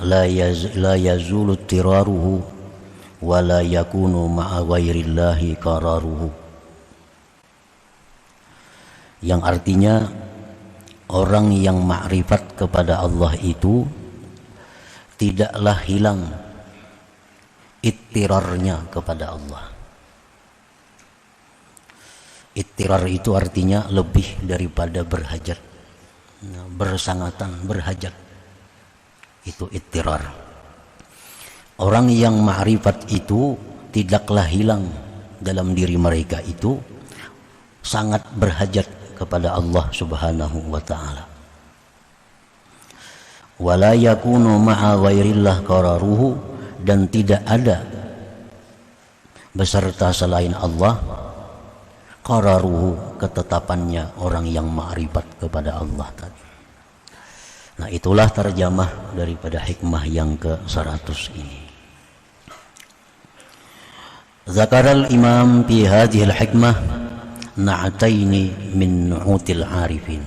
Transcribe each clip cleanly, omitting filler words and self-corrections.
la yazulu tiraruhu wa la yakunu ma'a ghairillahi qararuhu. Yang artinya orang yang makrifat kepada Allah itu tidaklah hilang ittirarnya kepada Allah. Ittirar itu artinya lebih daripada berhajat, bersangatan, berhajat. Itu ittirar. Orang yang makrifat itu tidaklah hilang dalam diri mereka itu sangat berhajat kepada Allah Subhanahu wa ta'ala. Wala yakunu ma'a ghairillah qararuhu, dan tidak ada beserta selain Allah qararuhu, ketetapannya orang yang ma'rifat kepada Allah tadi. Nah, itulah terjemah daripada hikmah yang ke-100 ini. Zakaral imam fi hadhil hikmah na'ataini min nu'util arifin.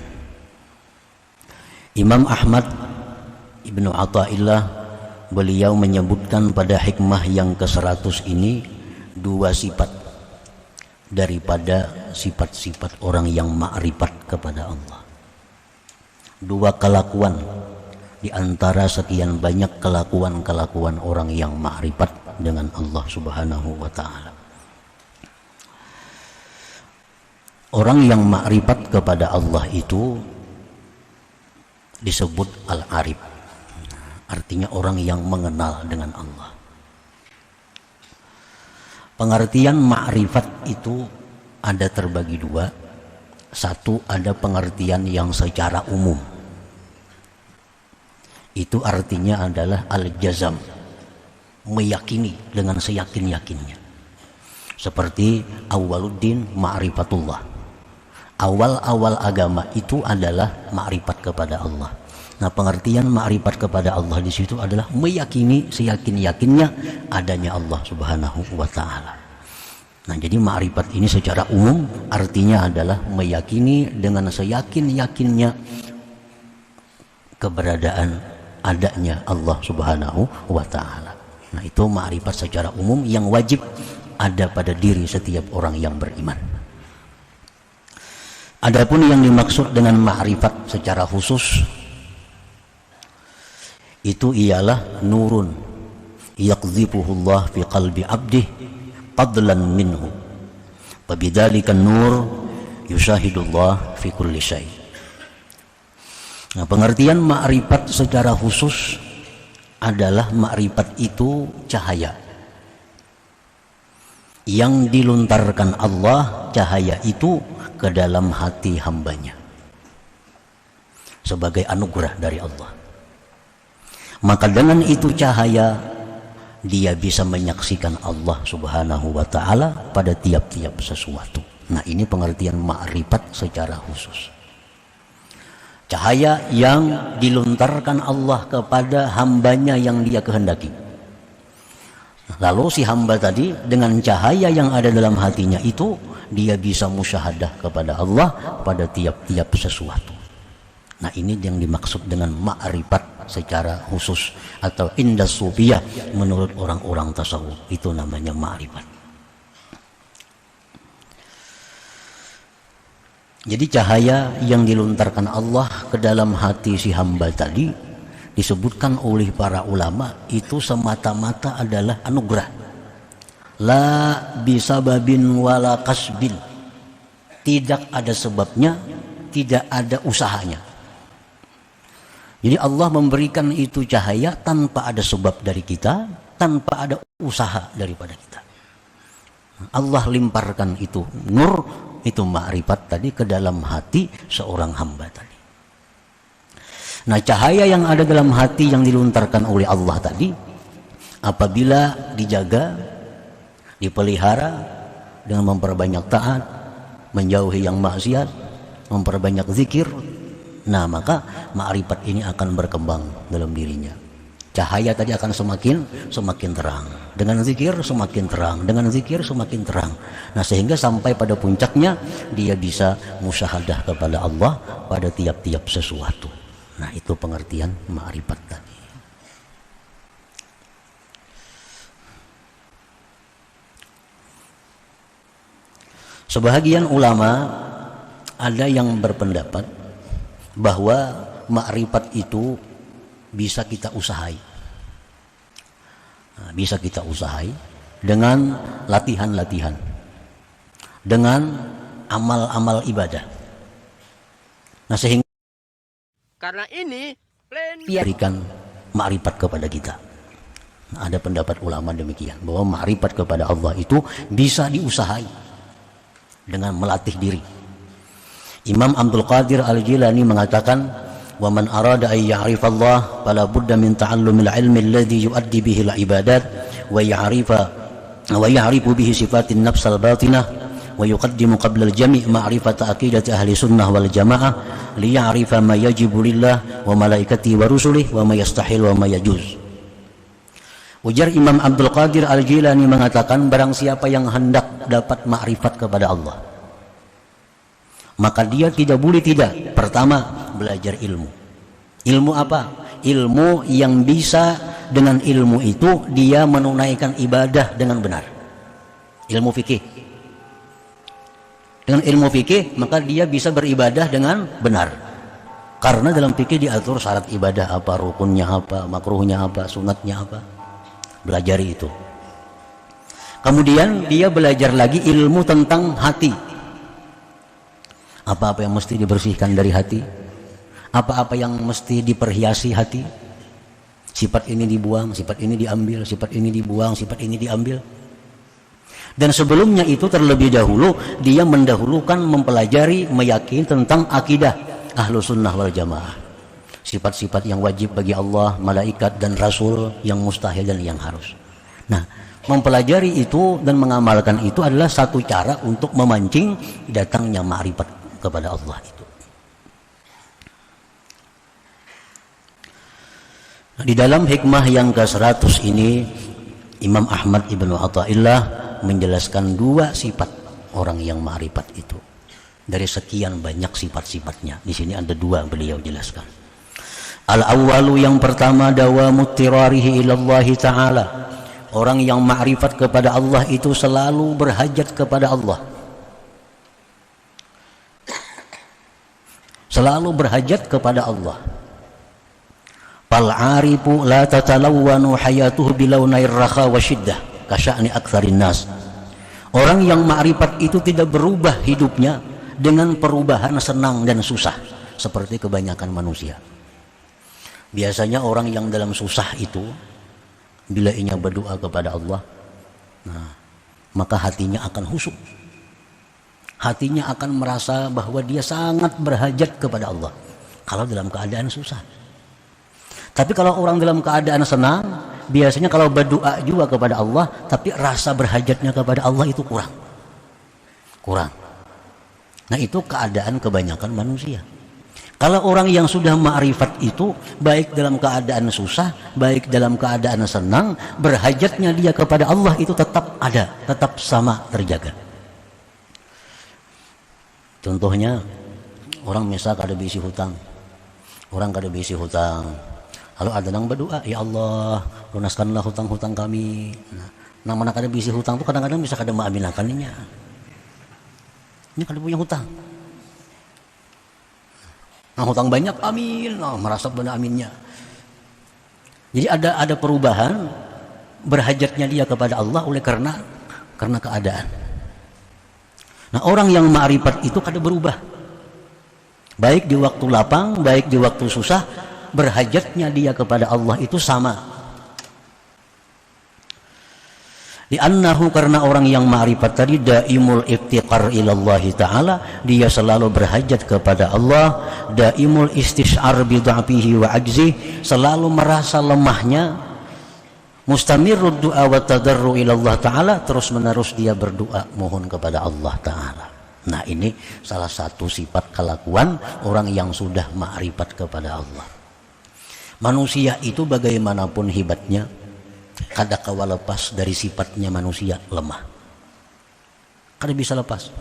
Imam Ahmad Ibnu Athaillah beliau menyebutkan pada hikmah yang ke-100 ini dua sifat daripada sifat-sifat orang yang ma'rifat kepada Allah. Dua kelakuan di antara sekian banyak kelakuan-kelakuan orang yang ma'rifat dengan Allah Subhanahu wa ta'ala. Orang yang makrifat kepada Allah itu disebut al-arif. Artinya orang yang mengenal dengan Allah. Pengertian makrifat itu ada terbagi dua. Satu, ada pengertian yang secara umum. Itu artinya adalah al-jazam, meyakini dengan seyakin-yakinnya. Seperti awaluddin ma'rifatullah. Awal-awal agama itu adalah makrifat kepada Allah. Nah, pengertian makrifat kepada Allah di situ adalah meyakini seyakin-yakinnya adanya Allah Subhanahu wa ta'ala. Nah, jadi makrifat ini secara umum artinya adalah meyakini dengan seyakin-yakinnya keberadaan adanya Allah Subhanahu wa ta'ala. Nah, itu makrifat secara umum yang wajib ada pada diri setiap orang yang beriman. Adapun yang dimaksud dengan ma'rifat secara khusus itu ialah nurun yaqdhifuhullah fi qalbi abdih fadlan minhu fabidzalika nur yushahidullah fi kulli syai'. Nah, pengertian ma'rifat secara khusus adalah ma'rifat itu cahaya yang dilontarkan Allah, cahaya itu ke dalam hati hambanya sebagai anugerah dari Allah. Maka dengan itu cahaya dia bisa menyaksikan Allah Subhanahu wa ta'ala pada tiap-tiap sesuatu. Nah, ini pengertian ma'rifat secara khusus. Cahaya yang dilontarkan Allah kepada hambanya yang dia kehendaki. Lalu si hamba tadi dengan cahaya yang ada dalam hatinya itu dia bisa musyahadah kepada Allah pada tiap-tiap sesuatu. Nah, ini yang dimaksud dengan ma'rifat secara khusus atau indah sufiyah menurut orang-orang tasawuf, itu namanya ma'rifat. Jadi cahaya yang dilontarkan Allah ke dalam hati si hamba tadi disebutkan oleh para ulama itu semata-mata adalah anugerah. La bisababin wala kasbin, tidak ada sebabnya, tidak ada usahanya. Jadi Allah memberikan itu cahaya tanpa ada sebab dari kita, tanpa ada usaha daripada kita. Allah limparkan itu nur, itu ma'rifat tadi ke dalam hati seorang hamba tadi. Nah, cahaya yang ada dalam hati yang dilontarkan oleh Allah tadi, apabila dijaga, dipelihara dengan memperbanyak taat, menjauhi yang maksiat, memperbanyak zikir, nah maka ma'rifat ini akan berkembang dalam dirinya. Cahaya tadi akan semakin terang. Dengan zikir semakin terang, dengan zikir semakin terang. Nah, sehingga sampai pada puncaknya dia bisa musyahadah kepada Allah pada tiap-tiap sesuatu. Nah, itu pengertian ma'rifat tadi. Sebahagian ulama ada yang berpendapat bahwa ma'rifat itu bisa kita usahai. Nah, bisa kita usahai dengan latihan-latihan, dengan amal-amal ibadah. Nah, sehingga karena ini berikan ma'rifat kepada kita. Nah, ada pendapat ulama demikian bahwa ma'rifat kepada Allah itu bisa diusahai dengan melatih diri. Imam Abdul Qadir Al-Jilani mengatakan, "Wa man arada ay ya'rifa Allah fala budda min ta'allumil ilmi alladhi yuaddi bihi al-ibadat wa ya'rifu bihi sifatin nafs al-batinah wa yuqaddimu qabla al-jami' ma'rifata aqidati ahli sunnah wal jamaah li ya'rifa ma yajibu lillah wa malaikati wa rusulih wa ma yastahil wa ma yajuz." Ujar Imam Abdul Qadir Al-Jilani mengatakan, barang siapa yang hendak dapat makrifat kepada Allah, maka dia tidak boleh tidak pertama belajar ilmu. Ilmu apa? Ilmu yang bisa dengan ilmu itu dia menunaikan ibadah dengan benar. Ilmu fikih. Dengan ilmu fikih maka dia bisa beribadah dengan benar. Karena dalam fikih diatur syarat ibadah apa, rukunnya apa, makruhnya apa, sunatnya apa. Belajar itu. Kemudian dia belajar lagi ilmu tentang hati. Apa-apa yang mesti dibersihkan dari hati, apa-apa yang mesti diperhiasi hati. Sifat ini dibuang, sifat ini diambil, sifat ini dibuang, sifat ini diambil. Dan sebelumnya itu terlebih dahulu dia mendahulukan mempelajari, meyakini tentang akidah Ahlus Sunnah wal Jamaah. Sifat-sifat yang wajib bagi Allah, malaikat dan rasul, yang mustahil dan yang harus. Nah, mempelajari itu dan mengamalkan itu adalah satu cara untuk memancing datangnya ma'rifat kepada Allah itu. Nah, di dalam hikmah yang ke-100 ini Imam Ahmad Ibnu Athaillah menjelaskan dua sifat orang yang ma'rifat itu. Dari sekian banyak sifat-sifatnya, di sini ada dua beliau jelaskan. Al-awwalu, yang pertama, dawamu tirarihi ilallahi ta'ala. Orang yang ma'rifat kepada Allah itu selalu berhajat kepada Allah. Selalu berhajat kepada Allah. Fal-arifu la tatalawwanu hayatuhu bilawnair rakha wa syiddah kasya'ni aktsarin nas. Orang yang ma'rifat itu tidak berubah hidupnya dengan perubahan senang dan susah seperti kebanyakan manusia. Biasanya orang yang dalam susah itu bila ia berdoa kepada Allah, nah, maka hatinya akan khusyuk. Hatinya akan merasa bahwa dia sangat berhajat kepada Allah kalau dalam keadaan susah. Tapi kalau orang dalam keadaan senang, biasanya kalau berdoa juga kepada Allah, tapi rasa berhajatnya kepada Allah itu kurang. Nah, itu keadaan kebanyakan manusia. Kalau orang yang sudah ma'rifat itu, baik dalam keadaan susah, baik dalam keadaan senang, berhajatnya dia kepada Allah itu tetap ada, tetap sama terjaga. Contohnya, orang misal kada bisi hutang. Orang kada bisi hutang. Lalu ada yang berdoa, ya Allah, lunaskanlah hutang-hutang kami. Nah, mana kada bisi hutang itu kadang-kadang bisa kada maaminakannya. Ini kada punya hutang. Nah, hutang banyak, amin, nah, merasa benar aminnya. Jadi ada perubahan berhajatnya dia kepada Allah oleh karena keadaan. Nah, orang yang ma'rifat itu kada berubah, baik di waktu lapang, baik di waktu susah, berhajatnya dia kepada Allah itu sama. Li'annahu, karena orang yang ma'rifat tadi daimul iftiqar ilallahi ta'ala, dia selalu berhajat kepada Allah, daimul istish'ar bid'afihi wa ajzih, selalu merasa lemahnya, mustamirud du'a wa tadarru ilallah ta'ala, terus menerus dia berdoa mohon kepada Allah ta'ala. Nah, ini salah satu sifat kelakuan orang yang sudah ma'rifat kepada Allah. Manusia itu bagaimanapun hebatnya, kada kawa lepas dari sifatnya manusia lemah. Kada bisa lepas.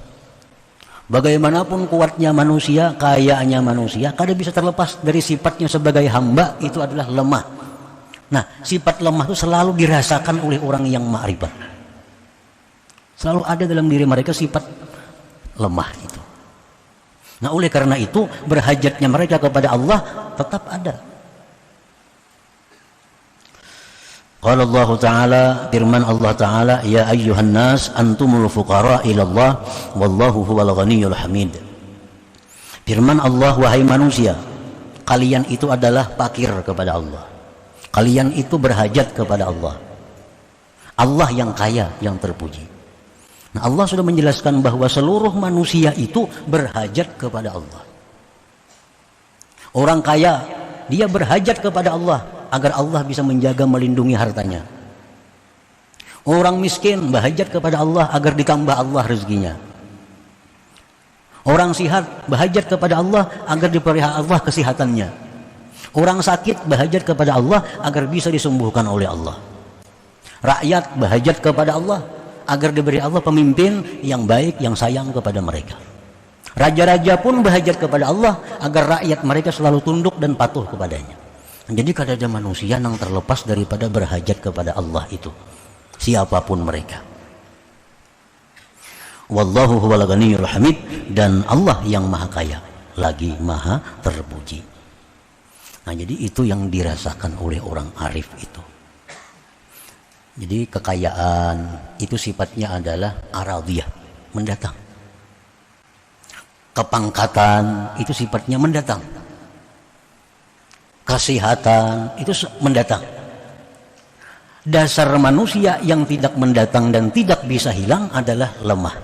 Bagaimanapun kuatnya manusia, kayanya manusia, kada bisa terlepas dari sifatnya sebagai hamba, itu adalah lemah. Nah, sifat lemah itu selalu dirasakan oleh orang yang ma'rifat. Selalu ada dalam diri mereka sifat lemah itu. Nah, oleh karena itu berhajatnya mereka kepada Allah tetap ada. Qala Allah Ta'ala, firman Allah Ta'ala, ya ayyuhan nas antumul fuqara ilallah wallahu huwal ghaniyyul hamid. Firman Allah, wahai manusia, kalian itu adalah fakir kepada Allah. Kalian itu berhajat kepada Allah. Allah yang kaya, yang terpuji. Nah, Allah sudah menjelaskan bahwa seluruh manusia itu berhajat kepada Allah. Orang kaya, dia berhajat kepada Allah agar Allah bisa menjaga, melindungi hartanya. Orang miskin berhajat kepada Allah agar ditambah Allah rezekinya. Orang sehat berhajat kepada Allah agar dipelihara Allah kesehatannya. Orang sakit berhajat kepada Allah agar bisa disembuhkan oleh Allah. Rakyat berhajat kepada Allah agar diberi Allah pemimpin yang baik, yang sayang kepada mereka. Raja-raja pun berhajat kepada Allah agar rakyat mereka selalu tunduk dan patuh kepadanya. Jadi kada ada manusia yang terlepas daripada berhajat kepada Allah itu, siapapun mereka. Wallahu huwal ghaniyyul hamid, dan Allah yang maha kaya lagi maha terpuji. Nah, jadi itu yang dirasakan oleh orang arif itu. Jadi kekayaan itu sifatnya adalah aradhiyah, mendatang. Kepangkatan itu sifatnya mendatang. Kesehatan itu mendatang. Dasar manusia yang tidak mendatang dan tidak bisa hilang adalah lemah.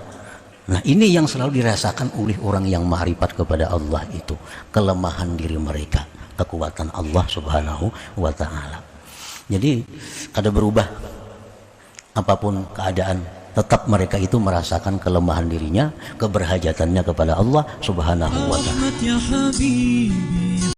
Nah, ini yang selalu dirasakan oleh orang yang ma'rifat kepada Allah itu, kelemahan diri mereka, kekuatan Allah Subhanahu wa Ta'ala. Jadi kada berubah apapun keadaan, tetap mereka itu merasakan kelemahan dirinya, keberhajatannya kepada Allah Subhanahu wa Ta'ala.